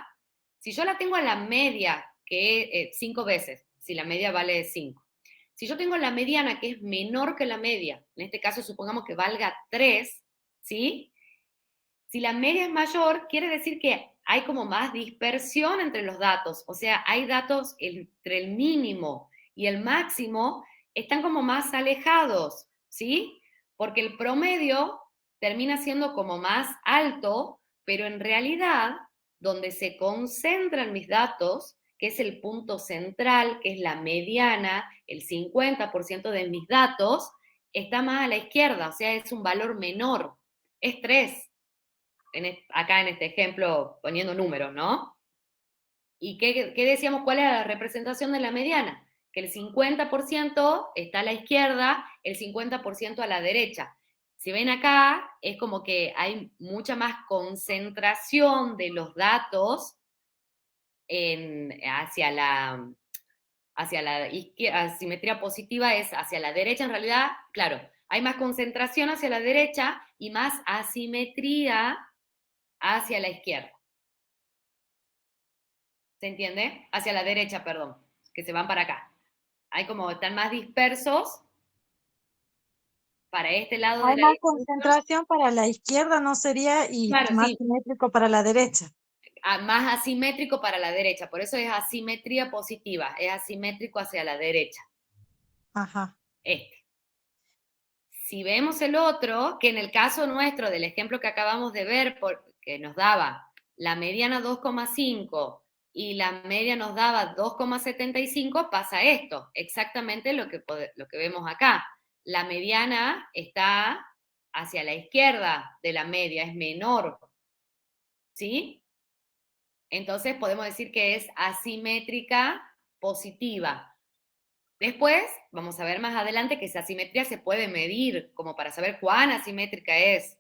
Si yo la tengo a la media, que 5 veces, si la media vale 5. Si yo tengo la mediana, que es menor que la media, en este caso supongamos que valga 3, ¿sí? Si la media es mayor, quiere decir que hay como más dispersión entre los datos, o sea, hay datos entre el mínimo y el máximo, están como más alejados, ¿sí? Porque el promedio termina siendo como más alto, pero en realidad, donde se concentran mis datos, que es el punto central, que es la mediana, el 50% de mis datos, está más a la izquierda, o sea, es un valor menor, es 3 acá en este ejemplo poniendo números, ¿no? ¿Y qué decíamos? ¿Cuál era la representación de la mediana? Que el 50% está a la izquierda, el 50% a la derecha. Si ven acá, es como que hay mucha más concentración de los datos hacia la asimetría positiva es hacia la derecha, en realidad, claro, hay más concentración hacia la derecha y más asimetría hacia la izquierda. ¿Se entiende? Hacia la derecha, perdón, que se van para acá. Hay como, están más dispersos para este lado de Hay la más distribución. concentración para la izquierda, ¿no sería? Y Claro, más sí, simétrico para la derecha. más asimétrico para la derecha, por eso es asimetría positiva, es asimétrico hacia la derecha, Ajá. este. Si vemos el otro, que en el caso nuestro del ejemplo que acabamos de ver, que nos daba la mediana 2,5 y la media nos daba 2,75, pasa esto, exactamente lo que vemos acá. La mediana está hacia la izquierda de la media, es menor, ¿sí? Entonces podemos decir que es asimétrica positiva. Después, vamos a ver más adelante que esa asimetría se puede medir, como para saber cuán asimétrica es.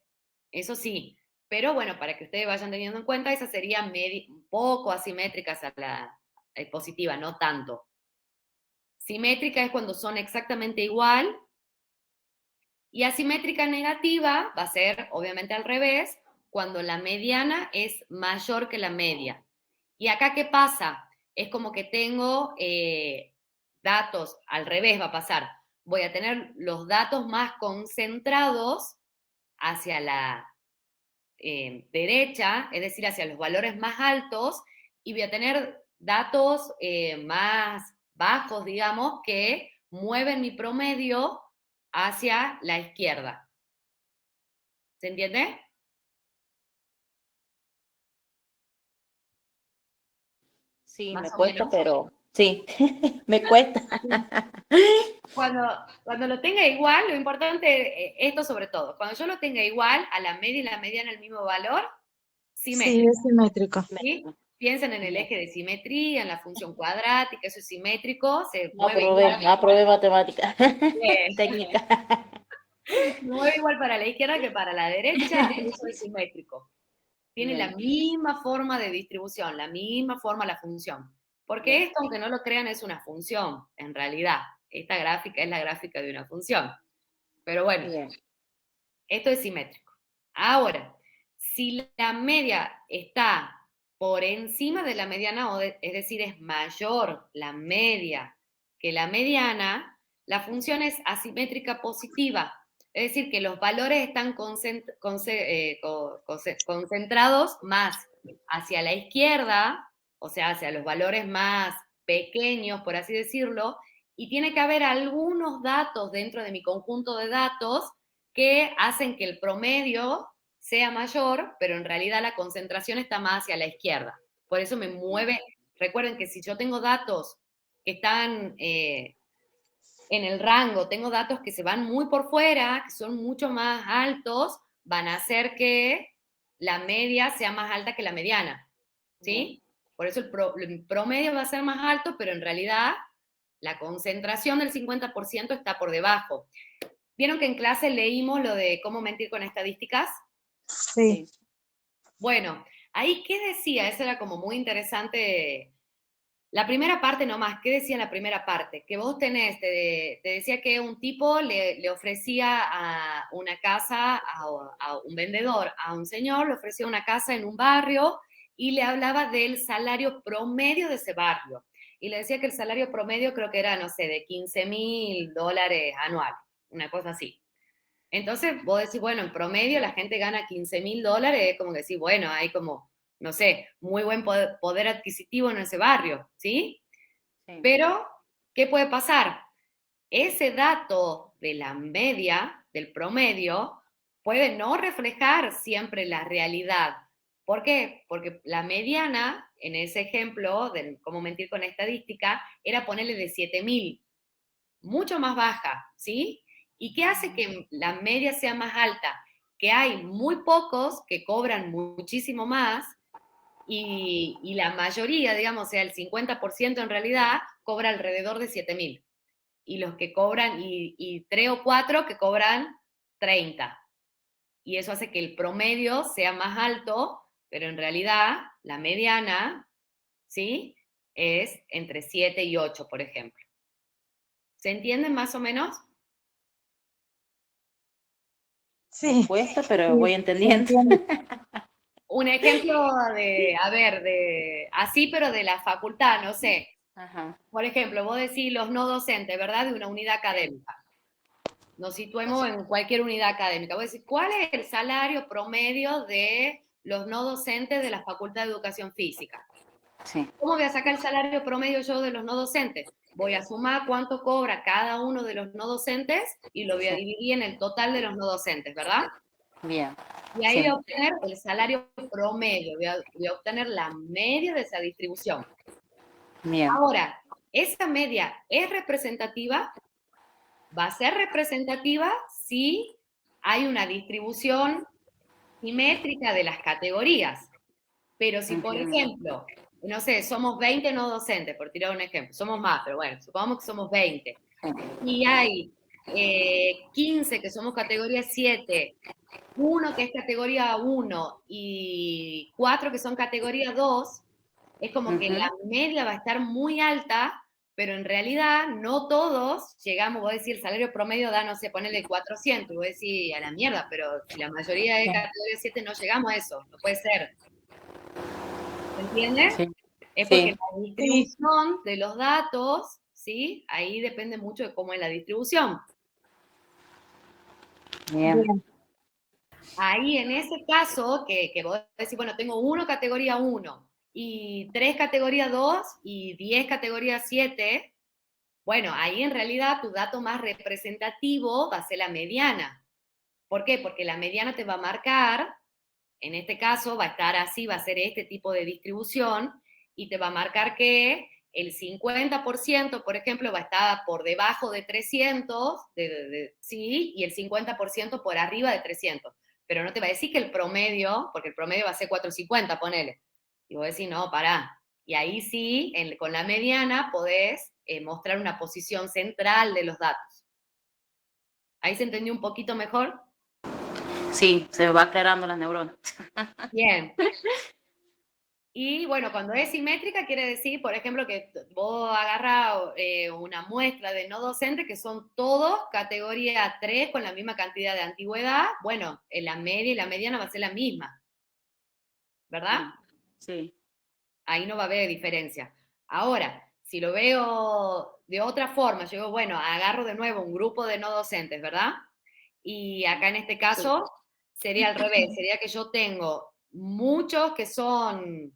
Eso sí. Pero bueno, para que ustedes vayan teniendo en cuenta, esa sería un poco asimétrica hacia la positiva, no tanto. Simétrica es cuando son exactamente igual. Y asimétrica negativa va a ser, obviamente, al revés, cuando la mediana es mayor que la media. ¿Y acá qué pasa? Es como que tengo datos, al revés va a pasar. Voy a tener los datos más concentrados hacia la derecha, es decir, hacia los valores más altos, y voy a tener datos más bajos, digamos, que mueven mi promedio hacia la izquierda. ¿Se entiende? Sí, Más me o cuesta, menos. pero sí, me cuesta. Cuando lo tenga igual, lo importante, esto sobre todo, cuando yo lo tenga igual a la media y la mediana el mismo valor, Sí, simétrica, es simétrico. ¿sí? Piensen en el eje de simetría, en la función cuadrática, eso es simétrico, se No mueve aprobé, igual. no aprobé matemática. Bien. Técnica. Se mueve igual para la izquierda que para la derecha, eso es simétrico. Tiene la Bien. misma forma de distribución, la misma forma la función. Porque Bien. esto, aunque no lo crean, es una función, en realidad. Esta gráfica es la gráfica de una función. Pero bueno, Bien. esto es simétrico. Ahora, si la media está por encima de la mediana, es decir, es mayor la media que la mediana, la función es asimétrica positiva. Es decir, que los valores están concentrados más hacia la izquierda, o sea, hacia los valores más pequeños, por así decirlo, y tiene que haber algunos datos dentro de mi conjunto de datos que hacen que el promedio sea mayor, pero en realidad la concentración está más hacia la izquierda. Por eso me mueve. Recuerden que si yo tengo datos que están en el rango, tengo datos que se van muy por fuera, que son mucho más altos, van a hacer que la media sea más alta que la mediana. ¿Sí? Por eso el promedio va a ser más alto, pero en realidad la concentración del 50% está por debajo. ¿Vieron que en clase leímos lo de cómo mentir con estadísticas? Sí. Bueno, ahí, ¿qué decía? Eso era como muy interesante. La primera parte nomás, ¿qué decía en la primera parte? Que vos tenés, te decía que un tipo le ofrecía a una casa, a un vendedor, a un señor, le ofrecía una casa en un barrio y le hablaba del salario promedio de ese barrio. Y le decía que el salario promedio creo que era, no sé, de $15.000 anual, una cosa así. Entonces vos decís, bueno, en promedio la gente gana $15.000, como que decís, bueno, hay como, no sé, muy buen poder adquisitivo en ese barrio, ¿sí? Sí. Pero, ¿qué puede pasar? Ese dato de la media, del promedio, puede no reflejar siempre la realidad. ¿Por qué? Porque la mediana, en ese ejemplo de cómo mentir con estadística, era ponerle de 7.000, mucho más baja, ¿sí? ¿Y qué hace que la media sea más alta? Que hay muy pocos que cobran muchísimo más y la mayoría, digamos, o sea, el 50% en realidad, cobra alrededor de 7.000. Y los que cobran, y 3 o 4 que cobran 30. Y eso hace que el promedio sea más alto, pero en realidad la mediana, ¿sí? Es entre 7 y 8, por ejemplo. ¿Se entienden más o menos? Me Sí, cuesta, pero sí, voy se entendiendo. entiende. Un ejemplo de, a ver, de así, pero de la facultad, no sé. Ajá. Por ejemplo, vos decís los no docentes, ¿verdad? De una unidad Sí. académica. Nos situemos en cualquier unidad académica. Vos decís, ¿cuál es el salario promedio de los no docentes de la Facultad de Educación Física? Sí. ¿Cómo voy a sacar el salario promedio yo de los no docentes? Voy a sumar cuánto cobra cada uno de los no docentes y lo voy a Sí. dividir en el total de los no docentes, ¿verdad? Bien. Y ahí voy Sí. a obtener el salario promedio, voy a obtener la media de esa distribución. Bien. Ahora, ¿esa media es representativa? Va a ser representativa si hay una distribución simétrica de las categorías. Pero si, por Ujú. ejemplo, no sé, somos 20 no docentes, por tirar un ejemplo, somos más, pero bueno, supongamos que somos 20, Sí. y hay 15 que somos categoría 7, uno que es categoría 1 y 4 que son categoría 2, es como que la Ujú. media va a estar muy alta, pero en realidad no todos llegamos, vos decís, el salario promedio da, no sé, ponele 400, vos decís, a la mierda, pero si la mayoría de categoría 7 no llegamos a eso, no puede ser. ¿Se entiende? Sí. Es porque Sí. la Sí, distribución de los datos, ¿sí? Ahí depende mucho de cómo es la distribución. Bien. bien. Ahí en ese caso, que vos decís, bueno, tengo uno categoría 1 y 3 categoría 2 y 10 categoría 7, bueno, ahí en realidad tu dato más representativo va a ser la mediana. ¿Por qué? Porque la mediana te va a marcar, en este caso va a estar así, va a ser este tipo de distribución, y te va a marcar que el 50%, por ejemplo, va a estar por debajo de 300, sí, y el 50% por arriba de 300. Pero no te va a decir que el promedio, porque el promedio va a ser 450, ponele. Y vos decís, no, pará. Y ahí sí, con la mediana podés mostrar una posición central de los datos. ¿Ahí se entendió un poquito mejor? Sí, se me va aclarando las neuronas. Bien. Y bueno, cuando es simétrica quiere decir, por ejemplo, que vos agarras una muestra de no docentes que son todos categoría 3 con la misma cantidad de antigüedad. Bueno, en la media y la mediana va a ser la misma, ¿verdad? Sí. Sí. Ahí no va a haber diferencia. Ahora, si lo veo de otra forma, yo digo, bueno, agarro de nuevo un grupo de no docentes, ¿verdad? Y acá en este Sí. caso sería al revés, sería que yo tengo muchos que son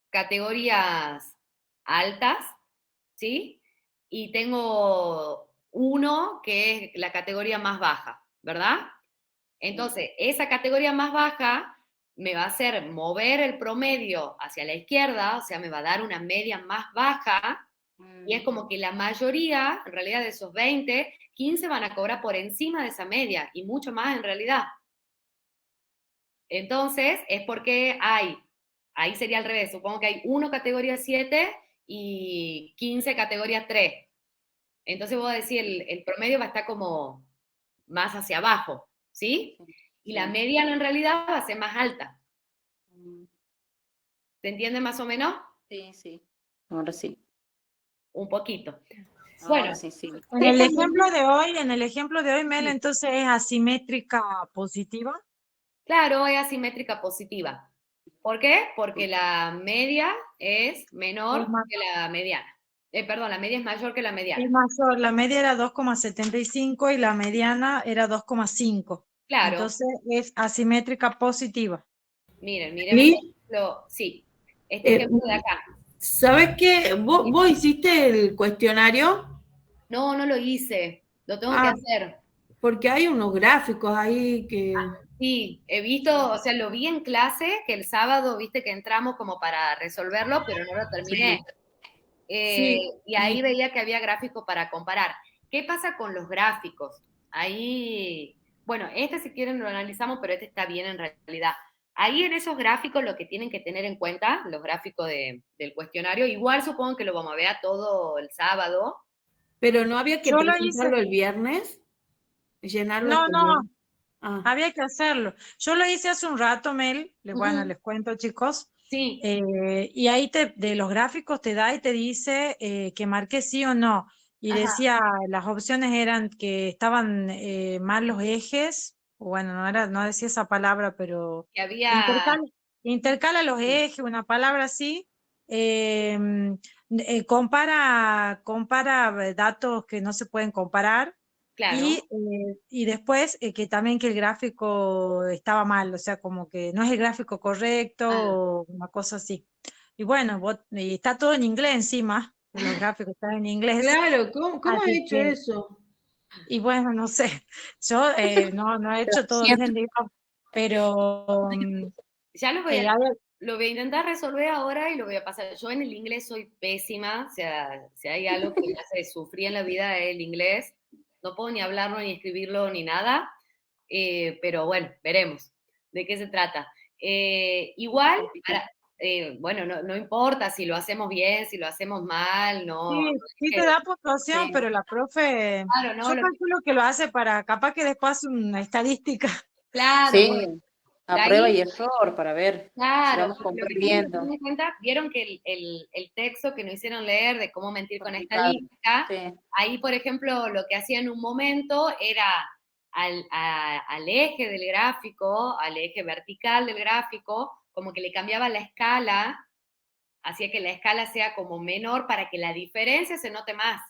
categorías altas, ¿sí? Y tengo uno que es la categoría más baja, ¿verdad? Sí. Entonces, esa categoría más baja me va a hacer mover el promedio hacia la izquierda, o sea, me va a dar una media más baja, y es como que la mayoría, en realidad de esos 20, 15 van a cobrar por encima de esa media, y mucho más en realidad. Entonces, es porque ahí sería al revés, supongo que hay uno categoría 7 y 15 categoría 3. Entonces vos decís, el promedio va a estar como más hacia abajo, ¿sí? Y la Sí. mediana en realidad va a ser más alta. Mm, ¿Se entiende más o menos? sí, sí. Ahora sí. Un poquito. Ahora Bueno, sí, sí. En el déjame. ejemplo de hoy, Mel, Sí, entonces es asimétrica positiva. claro, es asimétrica positiva. ¿Por qué? Porque la media es Es menor más, que la mediana. Perdón, la media es mayor que la es mediana. mayor, la media era 2,75 y la mediana era 2,5. Claro, Entonces es asimétrica positiva. miren este Liz, ejemplo, sí, este eh, ejemplo de acá. ¿sabes qué? ¿Vos hiciste el cuestionario? No, no lo hice, lo tengo que Ah, hacer. porque hay unos gráficos ahí que... Sí, he visto, o sea, lo vi en clase, que el sábado, viste que entramos como para resolverlo, pero no lo terminé. Sí, sí, Y ahí veía que había gráficos para comparar. ¿Qué pasa con los gráficos? Ahí, bueno, este si quieren lo analizamos, pero este está bien en realidad. Ahí en esos gráficos lo que tienen que tener en cuenta, los gráficos del cuestionario, igual supongo que lo vamos a ver todo el sábado. pero no había que Yo lo hice, presentarlo el viernes, llenarlo no, este no, viernes. Ah, había que hacerlo. Yo lo hice hace un rato, Mel. Bueno, Ujú, les cuento, chicos. sí, Y ahí de los gráficos te da y te dice que marqué sí o no. Y ajá, decía, las opciones eran que estaban mal los ejes, o bueno, no decía esa palabra, pero que había, intercala, intercala los sí, ejes, una palabra así. Compara datos que no se pueden comparar claro, y después que también que el gráfico estaba mal, o sea, como que no es el gráfico correcto ah, o una cosa así. Y bueno, y está todo en inglés encima, los gráficos están en inglés, claro, ¿cómo has así hecho que, eso? y bueno, no sé, yo no he hecho todo bien, digamos, pero ya eh, a ver, lo voy a intentar resolver ahora y lo voy a pasar. Yo en el inglés soy pésima, o sea, si hay algo que me hace sufrir en la vida es el inglés. No puedo ni hablarlo, ni escribirlo, ni nada. Pero bueno, veremos de qué se trata. Igual, bueno, no importa si lo hacemos bien, si lo hacemos mal, no, sí, no es sí te que, da puntuación, Sí, pero la profe, claro, no, yo lo que, calculo que lo hace para, capaz que después hace una estadística. claro, bueno, sí, de a prueba ahí y error para ver si claro, vamos porque lo que tienen que comprendiendo. tener en cuenta, vieron que el texto que nos hicieron leer de cómo mentir con Complicado. estadística, Sí, ahí, por ejemplo, lo que hacía en un momento era al eje del gráfico, al eje vertical del gráfico, como que le cambiaba la escala, hacía que la escala sea como menor para que la diferencia se note más.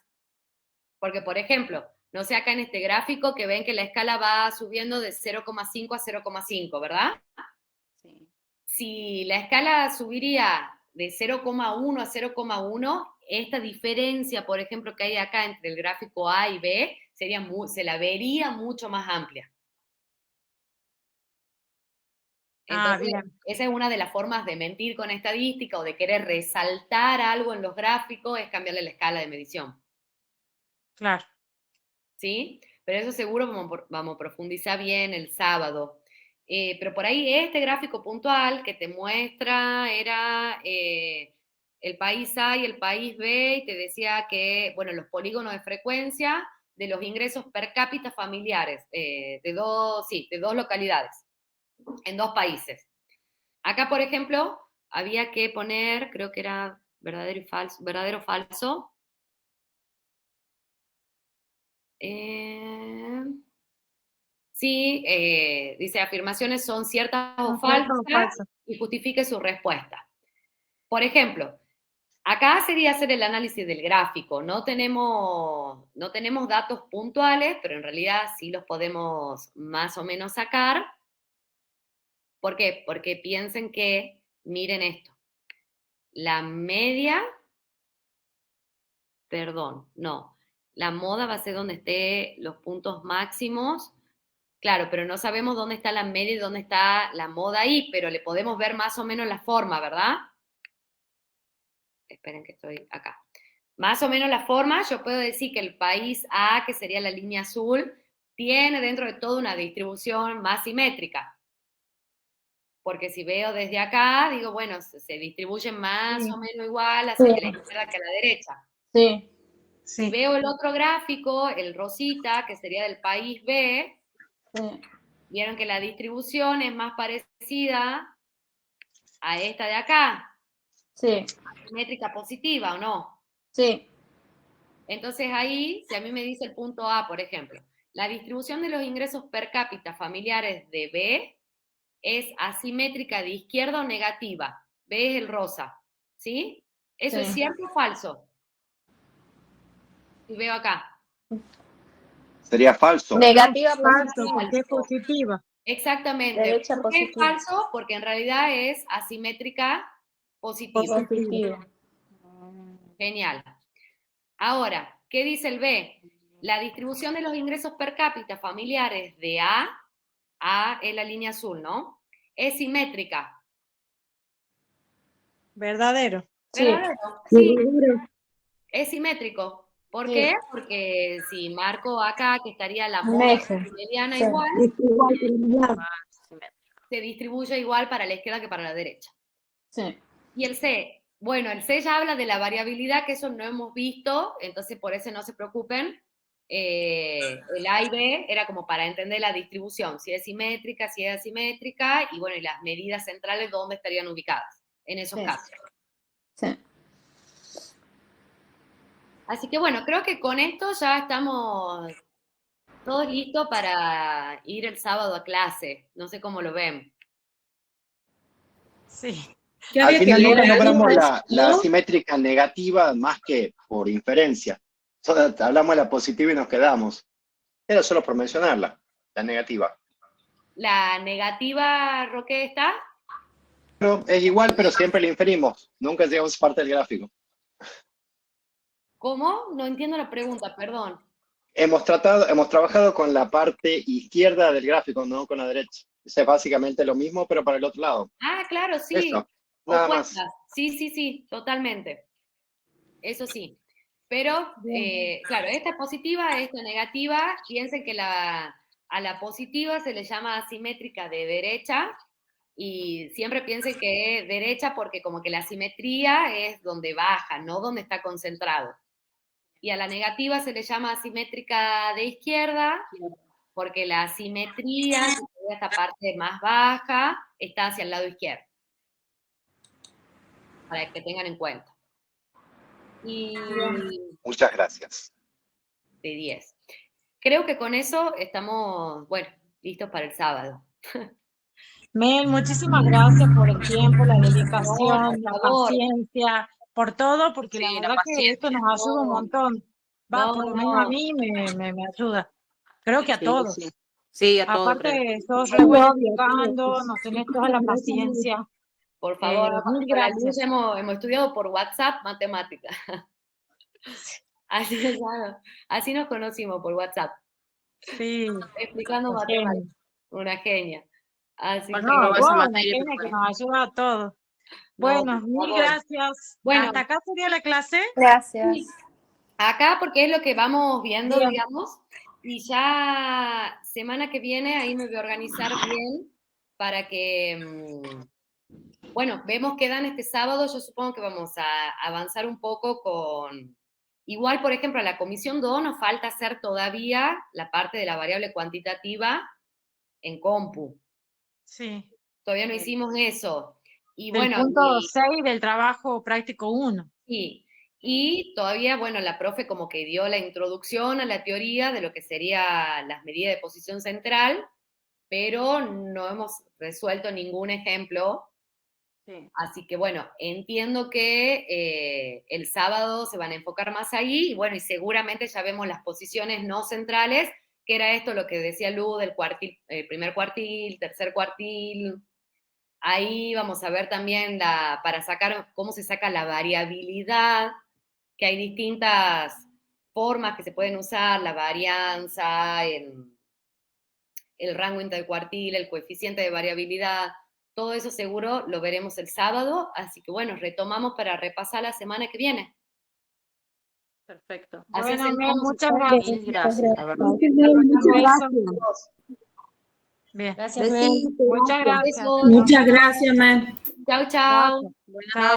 Porque, por ejemplo, no sé acá en este gráfico que ven que la escala va subiendo de 0,5 a 0,5, ¿verdad? sí. Si la escala subiría de 0,1 a 0,1, esta diferencia, por ejemplo, que hay acá entre el gráfico A y B, se la vería mucho más amplia. Ah, Entonces, bien, esa es una de las formas de mentir con estadística o de querer resaltar algo en los gráficos, es cambiarle la escala de medición. claro. ¿Sí? Pero eso seguro vamos a profundizar bien el sábado. Pero por ahí este gráfico puntual que te muestra era el país A y el país B y te decía que, bueno, los polígonos de frecuencia de los ingresos per cápita familiares sí, de dos localidades, en dos países. Acá, por ejemplo, había que poner, creo que era verdadero o falso. Eh, Sí, dice afirmaciones son ciertas o ¿No cierto o falsas falso? y justifique su respuesta. Por ejemplo, acá sería hacer el análisis del gráfico. No tenemos datos puntuales, pero en realidad sí los podemos más o menos sacar. ¿Por qué? Porque piensen que, miren esto, la media, perdón, no, la moda va a ser donde esté los puntos máximos. Claro, pero no sabemos dónde está la media y dónde está la moda ahí, pero le podemos ver más o menos la forma, ¿verdad? Esperen que estoy acá. Más o menos la forma, yo puedo decir que el país A, que sería la línea azul, tiene dentro de todo una distribución más simétrica. Porque si veo desde acá, digo, bueno, se distribuyen más Sí, o menos igual Sí, hacia la izquierda que a la derecha. sí. Si veo el otro gráfico, el rosita, que sería del país B, vieron que la distribución es más parecida a esta de acá. Sí, Métrica positiva, ¿o no? sí, Entonces ahí, si a mí me dice el punto A, por ejemplo, la distribución de los ingresos per cápita familiares de B es asimétrica de izquierda o negativa. B es el rosa, ¿sí? ¿Eso es Sí. cierto o falso? Y veo acá. Sería falso. negativa Falso, positiva. porque es positiva. Exactamente. Derecha ¿Por qué es positiva. falso? Porque en realidad es asimétrica positiva. Positiva. Genial. Ahora, ¿qué dice el B? La distribución de los ingresos per cápita familiares de A es la línea azul, ¿no? Es simétrica. Verdadero. Sí. ¿Verdadero? Sí, es simétrico. ¿Por Sí. qué? Porque si marco acá que estaría la Un moda eje. mediana Sí. igual, Simétrica. se distribuye igual para la izquierda que para la derecha. Sí. Y el C, bueno, el C ya habla de la variabilidad, que eso no hemos visto, entonces por eso no se preocupen. El A y B era como para entender la distribución, si es simétrica, si es asimétrica, y bueno, y las medidas centrales, dónde estarían ubicadas en esos Sí. casos. Sí. Así que bueno, creo que con esto ya estamos todos listos para ir el sábado a clase. No sé cómo lo ven. Sí. ¿Qué Al había que final leer nunca ahí? nombramos la ¿No? asimétrica negativa más que por inferencia. Solo hablamos de la positiva y nos quedamos. Era solo por mencionarla, la negativa. La negativa, Roque, está. Pero es igual, pero siempre la inferimos. Nunca llegamos a parte del gráfico. ¿Cómo? No entiendo la pregunta, perdón. Hemos trabajado con la parte izquierda del gráfico, no con la derecha. Es básicamente lo mismo, pero para el otro lado. Ah, claro, sí. Eso, nada más. Opuestas. Sí, totalmente. Eso sí. Pero, claro, esta es positiva, esta negativa. Piensen que a la positiva se le llama asimétrica de derecha y siempre piensen que es derecha porque como que la simetría es donde baja, no donde está concentrado. Y a la negativa se le llama asimétrica de izquierda porque la asimetría, esta parte más baja, está hacia el lado izquierdo. Para que tengan en cuenta. Y Muchas gracias. de 10. Creo que con eso estamos, bueno, listos para el sábado. Mel, muchísimas gracias por el tiempo, la dedicación, la Por favor. paciencia, por todo, porque la Sí, la verdad que esto paciencia. nos ayuda un montón. Va, No, por lo menos no. a mí me ayuda. Creo que a Sí, todos. sí. Sí, a todos, creo. Aparte, sos re buena explicando, nos tenés toda la paciencia. Por favor, Mil con la Luz gracias. hemos estudiado por WhatsApp matemática. Así nos conocimos por WhatsApp, Sí, explicando una matemática. genia. Una genia. Así Bueno, que, no, Vos, esa una materia genia que nos ayuda a todos. no, Bueno, por mil favor. gracias. Bueno. ¿Hasta acá sería la clase? Gracias. Sí. Acá porque es lo que vamos viendo, Bien. digamos, y ya semana que viene ahí me voy a organizar bien para que, bueno, vemos qué dan este sábado, yo supongo que vamos a avanzar un poco con, igual por ejemplo a la comisión 2 nos falta hacer todavía la parte de la variable cuantitativa en compu, Sí. todavía no hicimos eso, y Del bueno, punto 6 del trabajo práctico 1. sí, y todavía, bueno, la profe como que dio la introducción a la teoría de lo que serían las medidas de posición central, pero no hemos resuelto ningún ejemplo. Sí. Así que bueno, entiendo que el sábado se van a enfocar más ahí, y bueno, y seguramente ya vemos las posiciones no centrales, que era esto lo que decía Lu del cuartil, primer cuartil, tercer cuartil. Ahí vamos a ver también para sacar cómo se saca la variabilidad, que hay distintas formas que se pueden usar, la varianza, el rango intercuartil, el coeficiente de variabilidad, todo eso seguro lo veremos el sábado, así que bueno, retomamos para repasar la semana que viene. Perfecto. Así Bueno, hacemos Mel, muchas gracias. Mil gracias, la verdad. Bien. Gracias, Mel. Muchas gracias. Besos. Muchas gracias, Mel. Chau, chau. Gracias. Buenas